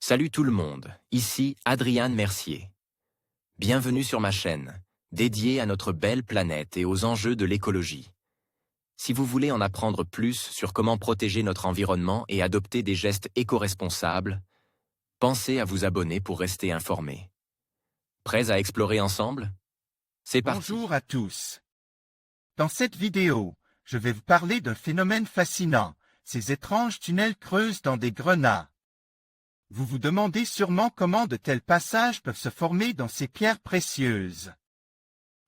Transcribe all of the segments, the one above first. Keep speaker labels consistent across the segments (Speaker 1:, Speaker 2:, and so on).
Speaker 1: Salut tout le monde, ici Adrian Mercier. Bienvenue sur ma chaîne, dédiée à notre belle planète et aux enjeux de l'écologie. Si vous voulez en apprendre plus sur comment protéger notre environnement et adopter des gestes éco-responsables, pensez à vous abonner pour rester informé. Prêts à explorer ensemble? C'est parti.
Speaker 2: Bonjour à tous. Dans cette vidéo, je vais vous parler d'un phénomène fascinant, ces étranges tunnels creusent dans des grenats. Vous vous demandez sûrement comment de tels passages peuvent se former dans ces pierres précieuses.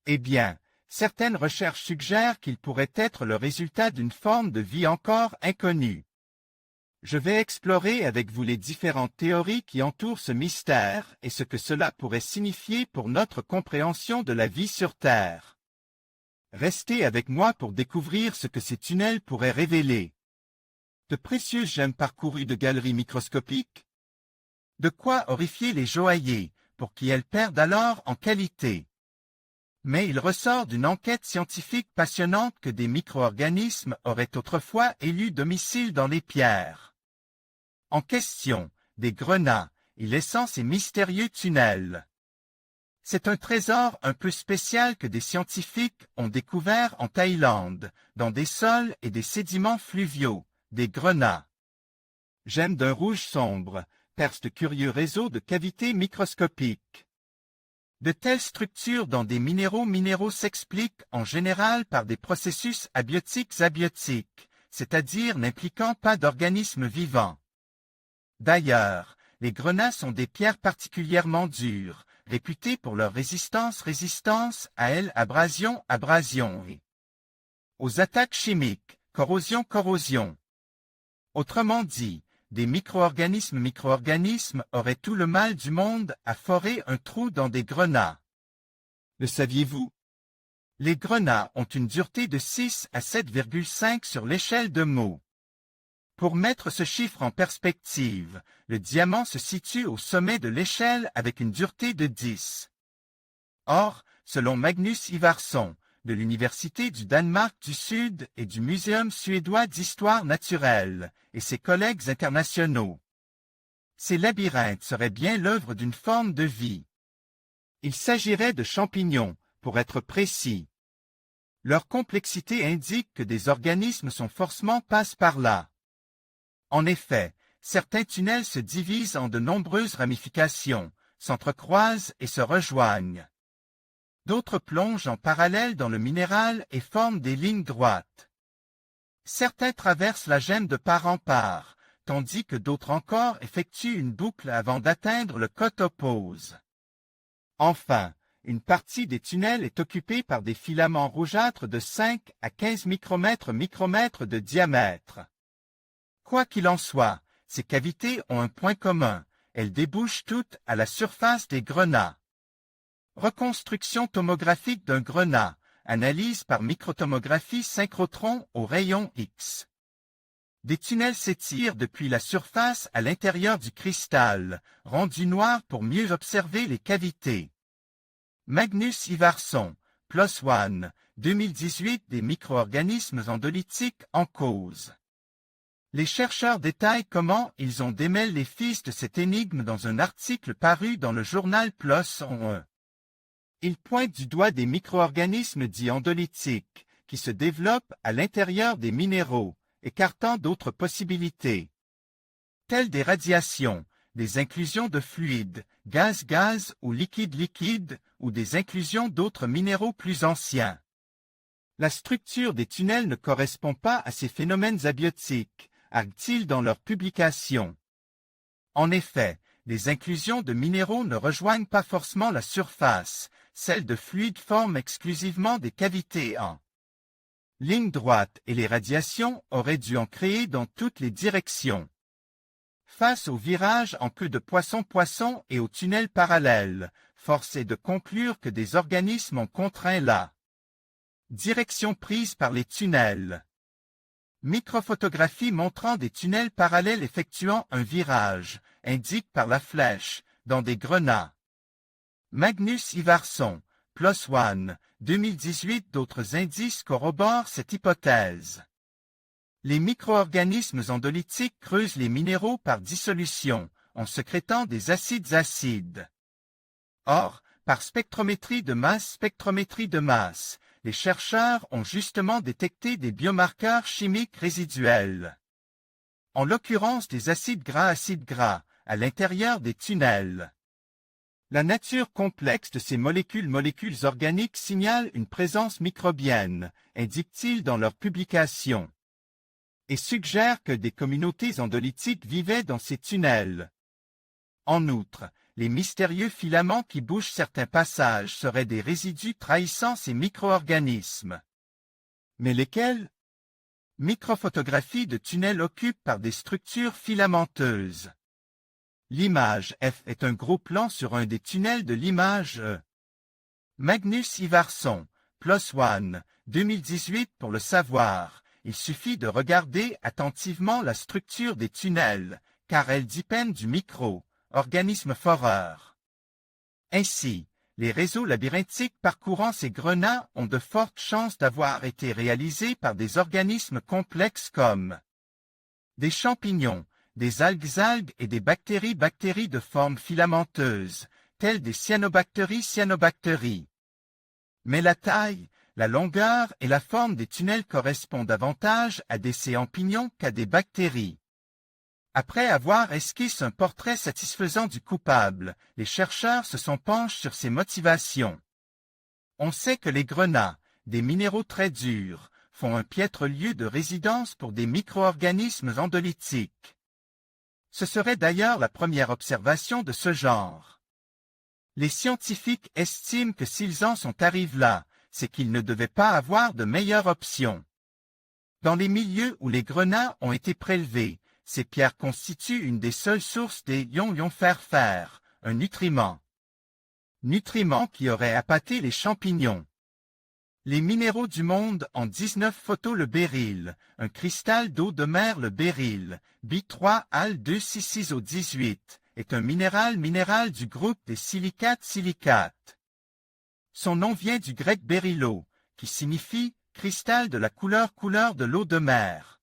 Speaker 2: Eh bien, certaines recherches suggèrent qu'ils pourraient être le résultat d'une forme de vie encore inconnue. Je vais explorer avec vous les différentes théories qui entourent ce mystère et ce que cela pourrait signifier pour notre compréhension de la vie sur Terre. Restez avec moi pour découvrir ce que ces tunnels pourraient révéler. De précieuses gemmes parcourues de galeries microscopiques? De quoi horrifier les joailliers, pour qui elles perdent alors en qualité. Mais il ressort d'une enquête scientifique passionnante que des micro-organismes auraient autrefois élu domicile dans les pierres. En question, des grenats, et laissant ces mystérieux tunnels. C'est un trésor un peu spécial que des scientifiques ont découvert en Thaïlande, dans des sols et des sédiments fluviaux, des grenats. Gemmes d'un rouge sombre, percent de curieux réseaux de cavités microscopiques. De telles structures dans des minéraux s'expliquent en général par des processus abiotiques, c'est-à-dire n'impliquant pas d'organismes vivants. D'ailleurs, les grenats sont des pierres particulièrement dures, réputées pour leur résistance à abrasion et aux attaques chimiques, corrosion. Autrement dit, des micro-organismes auraient tout le mal du monde à forer un trou dans des grenats. Le saviez-vous? Les grenats ont une dureté de 6 à 7,5 sur l'échelle de Mohs. Pour mettre ce chiffre en perspective, le diamant se situe au sommet de l'échelle avec une dureté de 10. Or, selon Magnus Ivarsson, de l'Université du Danemark du Sud et du Muséum suédois d'histoire naturelle, et ses collègues internationaux, ces labyrinthes seraient bien l'œuvre d'une forme de vie. Il s'agirait de champignons, pour être précis. Leur complexité indique que des organismes sont forcément passés par là. En effet, certains tunnels se divisent en de nombreuses ramifications, s'entrecroisent et se rejoignent. D'autres plongent en parallèle dans le minéral et forment des lignes droites. Certains traversent la gemme de part en part, tandis que d'autres encore effectuent une boucle avant d'atteindre le côte oppose. Enfin, une partie des tunnels est occupée par des filaments rougeâtres de 5 à 15 micromètres de diamètre. Quoi qu'il en soit, ces cavités ont un point commun, elles débouchent toutes à la surface des grenats. Reconstruction tomographique d'un grenat, analyse par microtomographie synchrotron au rayon X. Des tunnels s'étirent depuis la surface à l'intérieur du cristal, rendu noir pour mieux observer les cavités. Magnus Ivarsson, PLOS ONE, 2018 des micro-organismes endolithiques en cause. Les chercheurs détaillent comment ils ont démêlé les fils de cette énigme dans un article paru dans le journal PLOS ONE. Ils pointent du doigt des micro-organismes dits endolithiques, qui se développent à l'intérieur des minéraux, écartant d'autres possibilités, telles des radiations, des inclusions de fluides, gaz ou liquide, ou des inclusions d'autres minéraux plus anciens. La structure des tunnels ne correspond pas à ces phénomènes abiotiques, arguent-ils dans leur publication. En effet, les inclusions de minéraux ne rejoignent pas forcément la surface, celles de fluides forment exclusivement des cavités en ligne droite et les radiations auraient dû en créer dans toutes les directions. Face aux virages en queue de poisson et aux tunnels parallèles, force est de conclure que des organismes ont contraint la direction prise par les tunnels. Microphotographie montrant des tunnels parallèles effectuant un virage, indique par la flèche, dans des grenats. Magnus Ivarsson, PLOS ONE, 2018. D'autres indices corroborent cette hypothèse. Les micro-organismes endolithiques creusent les minéraux par dissolution, en sécrétant des acides. Or, par spectrométrie de masse, les chercheurs ont justement détecté des biomarqueurs chimiques résiduels. En l'occurrence des acides gras, à l'intérieur des tunnels. La nature complexe de ces molécules organiques signale une présence microbienne, indique-t-il dans leur publication, et suggère que des communautés endolytiques vivaient dans ces tunnels. En outre, les mystérieux filaments qui bouchent certains passages seraient des résidus trahissant ces micro-organismes. Mais lesquels? Microphotographie de tunnels occupés par des structures filamenteuses. L'image F est un gros plan sur un des tunnels de l'image E. Magnus Ivarsson, PLOS ONE, 2018 pour le savoir. Il suffit de regarder attentivement la structure des tunnels, car elle dépend du micro-organisme foreur. Ainsi, les réseaux labyrinthiques parcourant ces grenats ont de fortes chances d'avoir été réalisés par des organismes complexes comme des champignons, des algues et des bactéries de forme filamenteuse, telles des cyanobactéries. Mais la taille, la longueur et la forme des tunnels correspondent davantage à des champignons qu'à des bactéries. Après avoir esquissé un portrait satisfaisant du coupable, les chercheurs se sont penchés sur ses motivations. On sait que les grenats, des minéraux très durs, font un piètre lieu de résidence pour des micro-organismes endolytiques. Ce serait d'ailleurs la première observation de ce genre. Les scientifiques estiment que s'ils en sont arrivés là, c'est qu'ils ne devaient pas avoir de meilleure option. Dans les milieux où les grenats ont été prélevés, ces pierres constituent une des seules sources des ions-fer, un nutriment. Nutriment qui aurait appâté les champignons. Les minéraux du monde en 19 photos le béryl, un cristal d'eau de mer le béryl, B3Al266O18, est un minéral du groupe des silicates. Son nom vient du grec bérylo, qui signifie cristal de la couleur de l'eau de mer.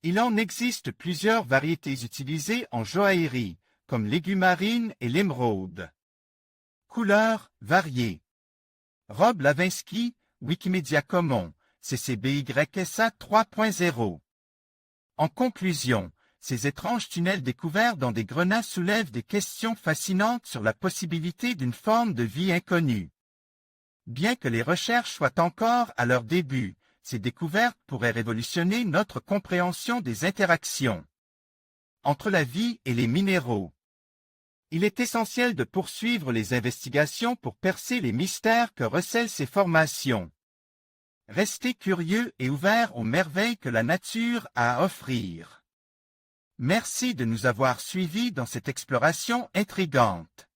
Speaker 2: Il en existe plusieurs variétés utilisées en joaillerie, comme l'égumarine et l'émeraude. Couleurs variées. Rob Lavinsky, Wikimedia Commons, CC BY SA 3.0. En conclusion, ces étranges tunnels découverts dans des grenats soulèvent des questions fascinantes sur la possibilité d'une forme de vie inconnue. Bien que les recherches soient encore à leur début, ces découvertes pourraient révolutionner notre compréhension des interactions entre la vie et les minéraux. Il est essentiel de poursuivre les investigations pour percer les mystères que recèlent ces formations. Restez curieux et ouverts aux merveilles que la nature a à offrir. Merci de nous avoir suivis dans cette exploration intrigante.